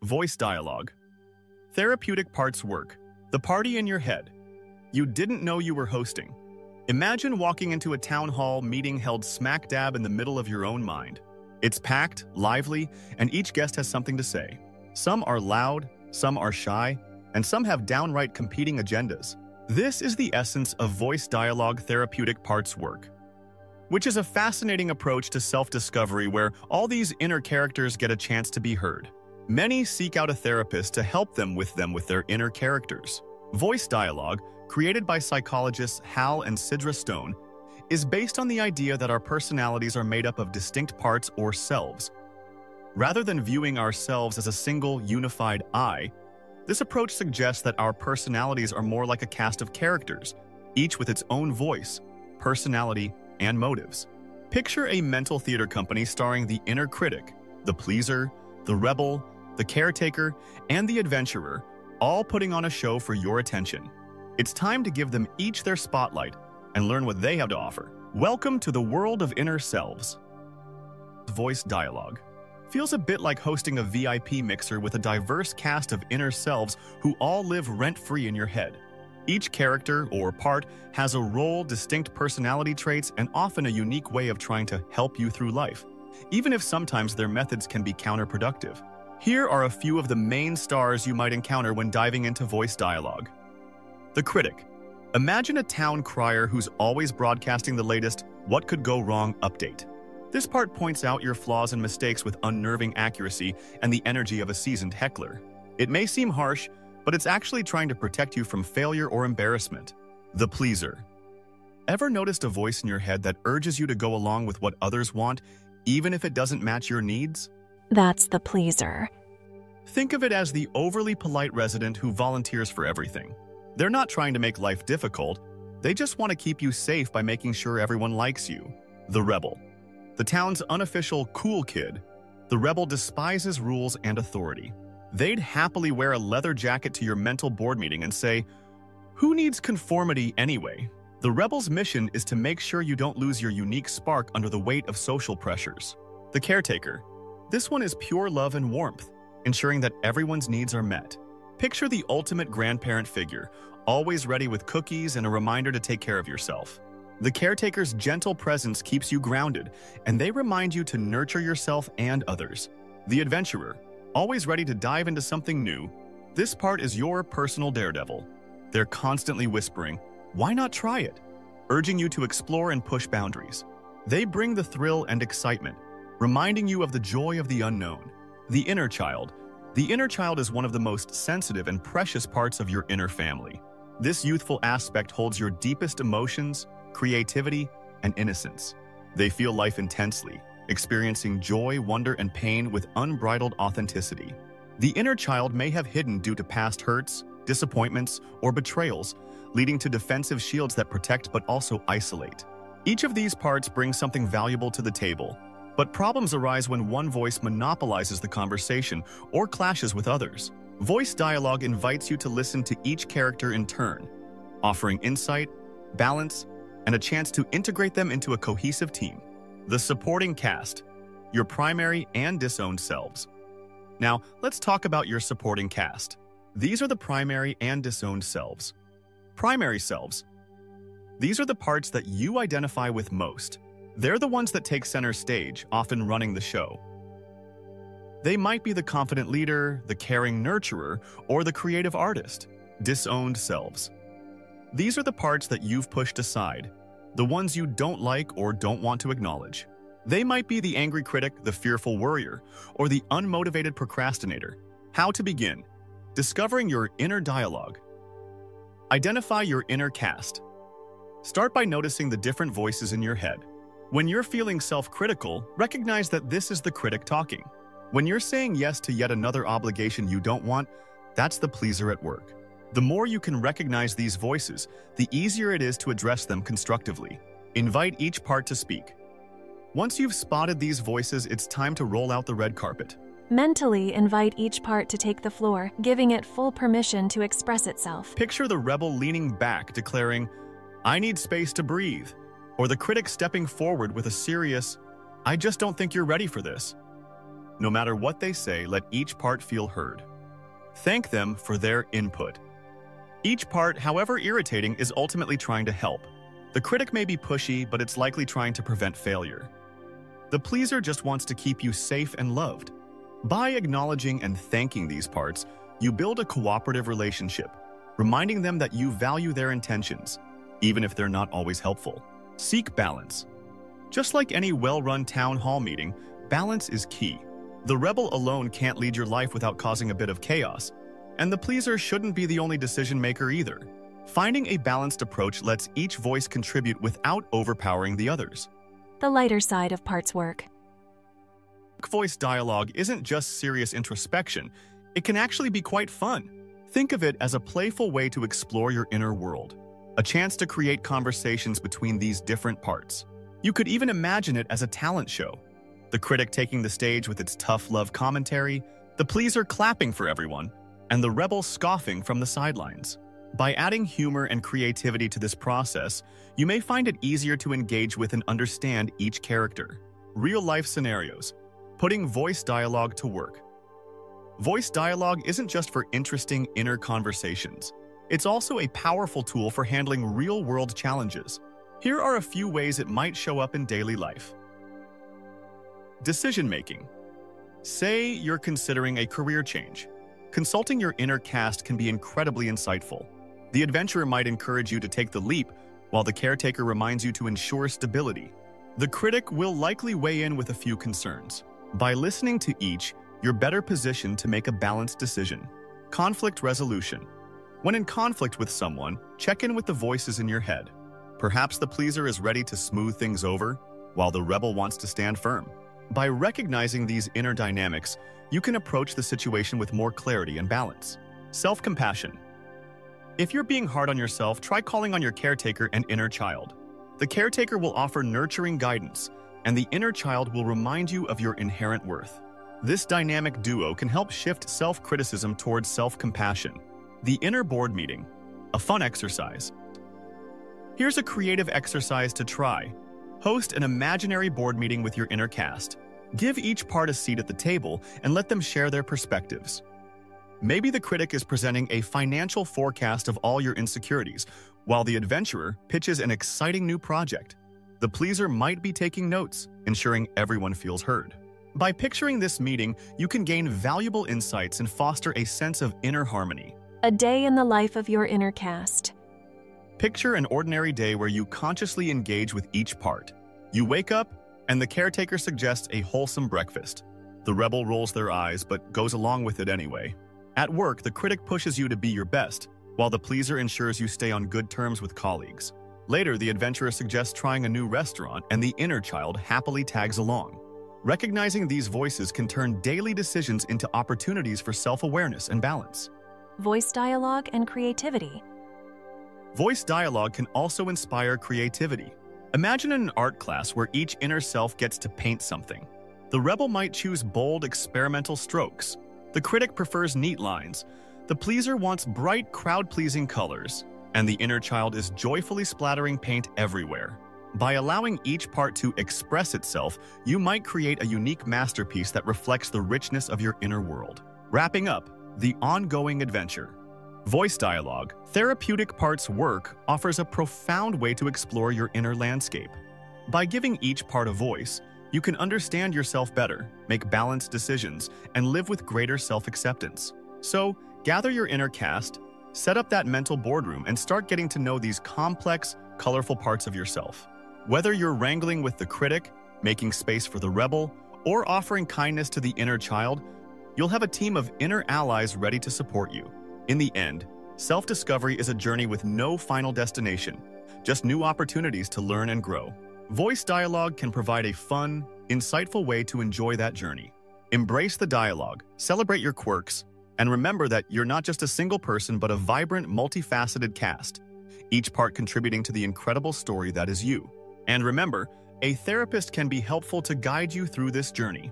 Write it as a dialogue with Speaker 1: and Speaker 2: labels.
Speaker 1: Voice dialogue. Therapeutic parts work. The party in your head. You didn't know you were hosting. Imagine walking into a town hall meeting held smack dab in the middle of your own mind. It's packed, lively, and each guest has something to say. Some are loud, some are shy, and some have downright competing agendas. This is the essence of voice dialogue therapeutic parts work, which is a fascinating approach to self-discovery where all these inner characters get a chance to be heard. Many seek out a therapist to help them with their inner characters. Voice dialogue, created by psychologists Hal and Sidra Stone, is based on the idea that our personalities are made up of distinct parts or selves. Rather than viewing ourselves as a single, unified I, this approach suggests that our personalities are more like a cast of characters, each with its own voice, personality, and motives. Picture a mental theater company starring the inner critic, the pleaser, the rebel, the caretaker, and the adventurer, all putting on a show for your attention. It's time to give them each their spotlight and learn what they have to offer. Welcome to the world of inner selves. Voice dialogue feels a bit like hosting a VIP mixer with a diverse cast of inner selves who all live rent-free in your head. Each character or part has a role, distinct personality traits, and often a unique way of trying to help you through life, even if sometimes their methods can be counterproductive. Here are a few of the main stars you might encounter when diving into voice dialogue. The critic. Imagine a town crier who's always broadcasting the latest "what could go wrong" update. This part points out your flaws and mistakes with unnerving accuracy and the energy of a seasoned heckler. It may seem harsh, but it's actually trying to protect you from failure or embarrassment. The pleaser. Ever noticed a voice in your head that urges you to go along with what others want, even if it doesn't match your needs?
Speaker 2: That's the pleaser.
Speaker 1: Think of it as the overly polite resident who volunteers for everything. They're not trying to make life difficult, they just want to keep you safe by making sure everyone likes you. The rebel. The town's unofficial cool kid, the rebel despises rules and authority. They'd happily wear a leather jacket to your mental board meeting and say, "Who needs conformity anyway?" The rebel's mission is to make sure you don't lose your unique spark under the weight of social pressures. The caretaker. This one is pure love and warmth, ensuring that everyone's needs are met. Picture the ultimate grandparent figure, always ready with cookies and a reminder to take care of yourself. The caretaker's gentle presence keeps you grounded, and they remind you to nurture yourself and others. The adventurer, always ready to dive into something new. This part is your personal daredevil. They're constantly whispering, "Why not try it?" urging you to explore and push boundaries. They bring the thrill and excitement, reminding you of the joy of the unknown. The inner child. The inner child is one of the most sensitive and precious parts of your inner family. This youthful aspect holds your deepest emotions, creativity, and innocence. They feel life intensely, experiencing joy, wonder, and pain with unbridled authenticity. The inner child may have hidden due to past hurts, disappointments, or betrayals, leading to defensive shields that protect but also isolate. Each of these parts brings something valuable to the table, but problems arise when one voice monopolizes the conversation or clashes with others. Voice dialogue invites you to listen to each character in turn, offering insight, balance, and a chance to integrate them into a cohesive team. The supporting cast, your primary and disowned selves. Now, let's talk about your supporting cast. These are the primary and disowned selves. Primary selves. These are the parts that you identify with most. They're the ones that take center stage, often running the show. They might be the confident leader, the caring nurturer, or the creative artist. Disowned selves. These are the parts that you've pushed aside, the ones you don't like or don't want to acknowledge. They might be the angry critic, the fearful worrier, or the unmotivated procrastinator. How to begin? Discovering your inner dialogue. Identify your inner cast. Start by noticing the different voices in your head. When you're feeling self-critical, recognize that this is the critic talking. When you're saying yes to yet another obligation you don't want, that's the pleaser at work. The more you can recognize these voices, the easier it is to address them constructively. Invite each part to speak. Once you've spotted these voices, it's time to roll out the red carpet.
Speaker 2: Mentally invite each part to take the floor, giving it full permission to express itself.
Speaker 1: Picture the rebel leaning back, declaring, "I need space to breathe," or the critic stepping forward with a serious, "I just don't think you're ready for this." No matter what they say, let each part feel heard. Thank them for their input. Each part, however irritating, is ultimately trying to help. The critic may be pushy, but it's likely trying to prevent failure. The pleaser just wants to keep you safe and loved. By acknowledging and thanking these parts, you build a cooperative relationship, reminding them that you value their intentions, even if they're not always helpful. Seek balance. Just like any well-run town hall meeting, balance is key. The rebel alone can't lead your life without causing a bit of chaos, and the pleaser shouldn't be the only decision-maker either. Finding a balanced approach lets each voice contribute without overpowering the others.
Speaker 2: The lighter side of parts work.
Speaker 1: Voice dialogue isn't just serious introspection, it can actually be quite fun. Think of it as a playful way to explore your inner world, a chance to create conversations between these different parts. You could even imagine it as a talent show. The critic taking the stage with its tough love commentary, the pleaser clapping for everyone, and the rebel scoffing from the sidelines. By adding humor and creativity to this process, you may find it easier to engage with and understand each character. Real-life scenarios. Putting voice dialogue to work. Voice dialogue isn't just for interesting inner conversations. It's also a powerful tool for handling real-world challenges. Here are a few ways it might show up in daily life. Decision-making. Say you're considering a career change. Consulting your inner cast can be incredibly insightful. The adventurer might encourage you to take the leap, while the caretaker reminds you to ensure stability. The critic will likely weigh in with a few concerns. By listening to each, you're better positioned to make a balanced decision. Conflict resolution. When in conflict with someone, check in with the voices in your head. Perhaps the pleaser is ready to smooth things over, while the rebel wants to stand firm. By recognizing these inner dynamics, you can approach the situation with more clarity and balance. Self-compassion. If you're being hard on yourself, try calling on your caretaker and inner child. The caretaker will offer nurturing guidance, and the inner child will remind you of your inherent worth. This dynamic duo can help shift self-criticism towards self-compassion. The inner board meeting. A fun exercise. Here's a creative exercise to try. Host an imaginary board meeting with your inner cast. Give each part a seat at the table and let them share their perspectives. Maybe the critic is presenting a financial forecast of all your insecurities, while the adventurer pitches an exciting new project. The pleaser might be taking notes, ensuring everyone feels heard. By picturing this meeting, you can gain valuable insights and foster a sense of inner harmony.
Speaker 2: A day in the life of your inner cast.
Speaker 1: Picture an ordinary day where you consciously engage with each part. You wake up, and the caretaker suggests a wholesome breakfast. The rebel rolls their eyes, but goes along with it anyway. At work, the critic pushes you to be your best, while the pleaser ensures you stay on good terms with colleagues. Later, the adventurer suggests trying a new restaurant, and the inner child happily tags along. Recognizing these voices can turn daily decisions into opportunities for self-awareness and balance.
Speaker 2: Voice dialogue and creativity.
Speaker 1: Voice dialogue can also inspire creativity. Imagine an art class where each inner self gets to paint something. The rebel might choose bold, experimental strokes. The critic prefers neat lines. The pleaser wants bright, crowd-pleasing colors. And the inner child is joyfully splattering paint everywhere. By allowing each part to express itself, you might create a unique masterpiece that reflects the richness of your inner world. Wrapping up, the ongoing adventure. Voice dialogue, Therapeutic Parts Work offers a profound way to explore your inner landscape. By giving each part a voice, you can understand yourself better, make balanced decisions, and live with greater self-acceptance. So, gather your inner cast, set up that mental boardroom, and start getting to know these complex, colorful parts of yourself. Whether you're wrangling with the critic, making space for the rebel, or offering kindness to the inner child, you'll have a team of inner allies ready to support you. In the end, self-discovery is a journey with no final destination, just new opportunities to learn and grow. Voice dialogue can provide a fun, insightful way to enjoy that journey. Embrace the dialogue, celebrate your quirks, and remember that you're not just a single person but a vibrant, multifaceted cast, each part contributing to the incredible story that is you. And remember, a therapist can be helpful to guide you through this journey.